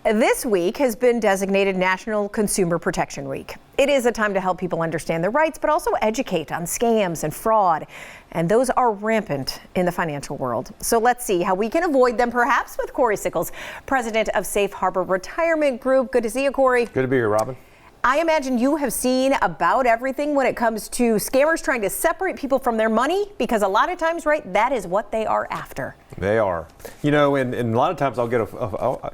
This week has been designated National Consumer Protection Week. It is a time to help people understand their rights, but also educate on scams and fraud. And those are rampant in the financial world. So let's see how we can avoid them, perhaps with Cory Sickles, president of Safe Harbor Retirement Group. Good to see you, Cory. Good to be here, Robin. I imagine you have seen about everything when it comes to scammers trying to separate people from their money, because a lot of times, right, that is what they are after. They are. You know, and a lot of times I'll get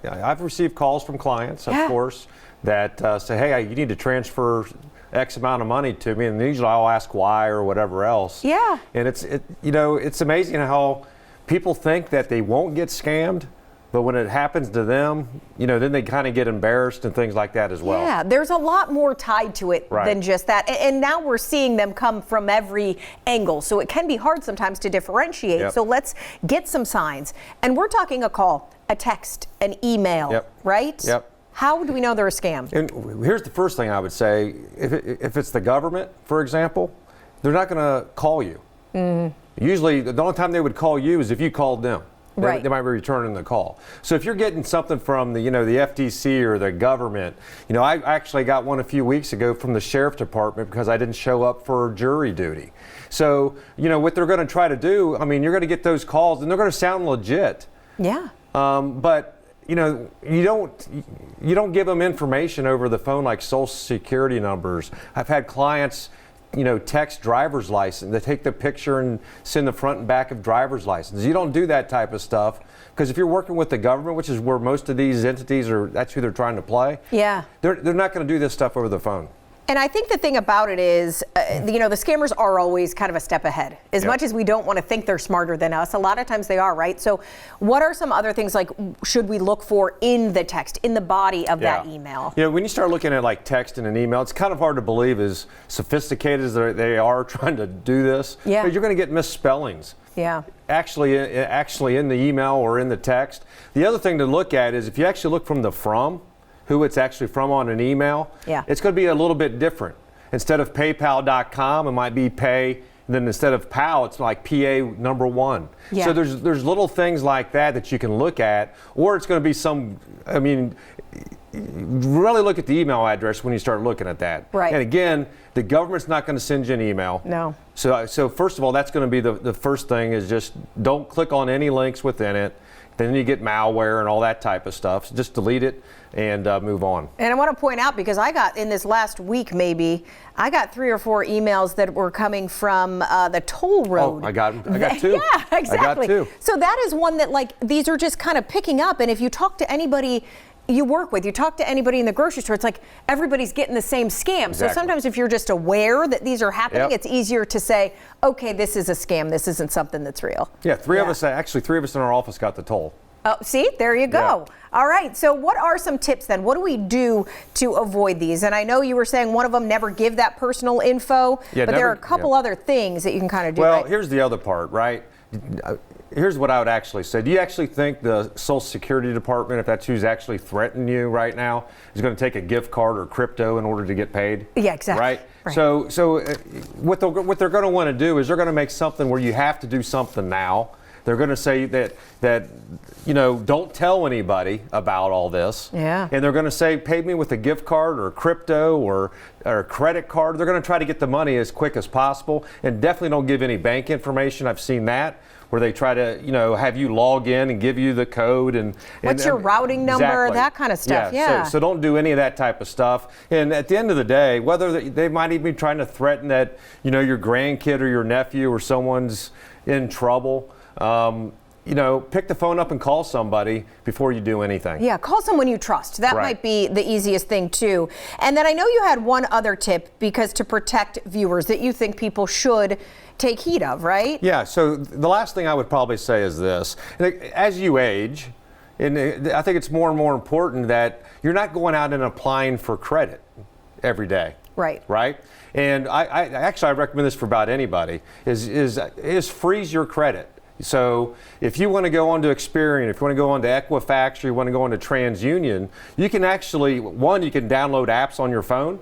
I've received calls from clients, of course, that say, hey, you need to transfer X amount of money to me, and usually I'll ask why or whatever else. Yeah. And it's amazing how people think that they won't get scammed, but when it happens to them, then they kind of get embarrassed and things like that as well. Yeah, there's a lot more tied to it than just that. And now we're seeing them come from every angle. So it can be hard sometimes to differentiate. Yep. So let's get some signs. And we're talking a call, a text, an email, right? Yep. How do we know they're a scam? And here's the first thing I would say. If it's the government, for example, they're not going to call you. Usually, the only time they would call you is if you called them. They might be returning the call. So if you're getting something from the FTC or the government, I actually got one a few weeks ago from the sheriff department because I didn't show up for jury duty. So, what they're going to try to do, you're going to get those calls and they're going to sound legit. Yeah. But you don't give them information over the phone like social security numbers. I've had clients text driver's license. They take the picture and send the front and back of driver's license. You don't do that type of stuff, because if you're working with the government, which is where most of these entities that's who they're trying to play. Yeah. They're not going to do this stuff over the phone. And I think the thing about it is, the scammers are always kind of a step ahead. As much as we don't want to think they're smarter than us, a lot of times they are, right? So what are some other things should we look for in the text, in the body of that email? When you start looking at text in an email, it's kind of hard to believe as sophisticated as they are trying to do this. Yeah. But you're going to get misspellings. Yeah. Actually in the email or in the text. The other thing to look at is if you actually look from the who it's actually from on an email, it's going to be a little bit different. Instead of PayPal.com, it might be pay, and then instead of PAL, it's like PA number 1. Yeah. So there's little things like that you can look at, or it's going to be really look at the email address when you start looking at that. Right. And again, the government's not going to send you an email. No. So first of all, that's going to be the first thing is just don't click on any links within it. Then you get malware and all that type of stuff. So just delete it and move on. And I want to point out, because I got in this last week I got 3 or 4 emails that were coming from the toll road. Oh, I got 2. Yeah, exactly. I got 2. So that is one that these are just kind of picking up. And if you talk to anybody you work with, you talk to anybody in the grocery store, it's like everybody's getting the same scam. Exactly. So sometimes if you're just aware that these are happening, it's easier to say, okay, this is a scam. This isn't something that's real. Yeah, 3 of us in our office got the toll. Oh, see, there you go. Yeah. All right, so what are some tips then? What do we do to avoid these? And I know you were saying one of them, never give that personal info, but there are a couple other things that you can kind of do. Well, here's the other part, right? Here's what I would actually say. Do you actually think the Social Security Department, if that's who's actually threatening you right now, is going to take a gift card or crypto in order to get paid? Yeah, exactly. Right? So what they're going to want to do is they're going to make something where you have to do something now. They're going to say that don't tell anybody about all this. Yeah. And they're going to say, pay me with a gift card or crypto or a credit card. They're going to try to get the money as quick as possible, and definitely don't give any bank information. I've seen that, where they try to, have you log in and give you the code and what's your routing number, that kind of stuff. Yeah. So don't do any of that type of stuff. And at the end of the day, whether they might even be trying to threaten that, your grandkid or your nephew or someone's in trouble, pick the phone up and call somebody before you do anything. Yeah, call someone you trust. That might be the easiest thing too. And then I know you had one other tip, because to protect viewers that you think people should take heed of, right? Yeah, so the last thing I would probably say is this. As you age, and I think it's more and more important that you're not going out and applying for credit every day. Right. Right? And I recommend this for about anybody, is freeze your credit. So if you want to go on to Experian, if you want to go on to Equifax, or you want to go on to TransUnion, you can actually, you can download apps on your phone,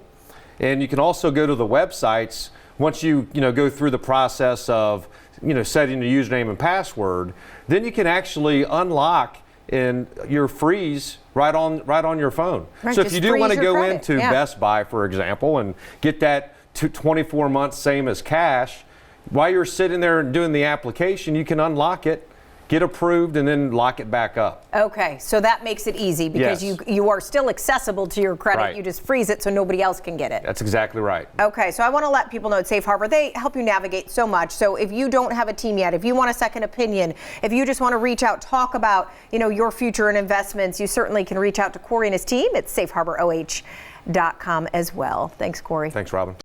and you can also go to the websites. Once you go through the process of setting the username and password, then you can actually unlock and your freeze right on your phone. Right, so if you do want to go credit. into Best Buy, for example, and get that 24 months same as cash, while you're sitting there and doing the application, you can unlock it, get approved, and then lock it back up. Okay, so that makes it easy because you are still accessible to your credit. Right. You just freeze it so nobody else can get it. That's exactly right. Okay, so I want to let people know at Safe Harbor, they help you navigate so much. So if you don't have a team yet, if you want a second opinion, if you just want to reach out, talk about, your future and investments, you certainly can reach out to Cory and his team at safeharboroh.com as well. Thanks, Cory. Thanks, Robin.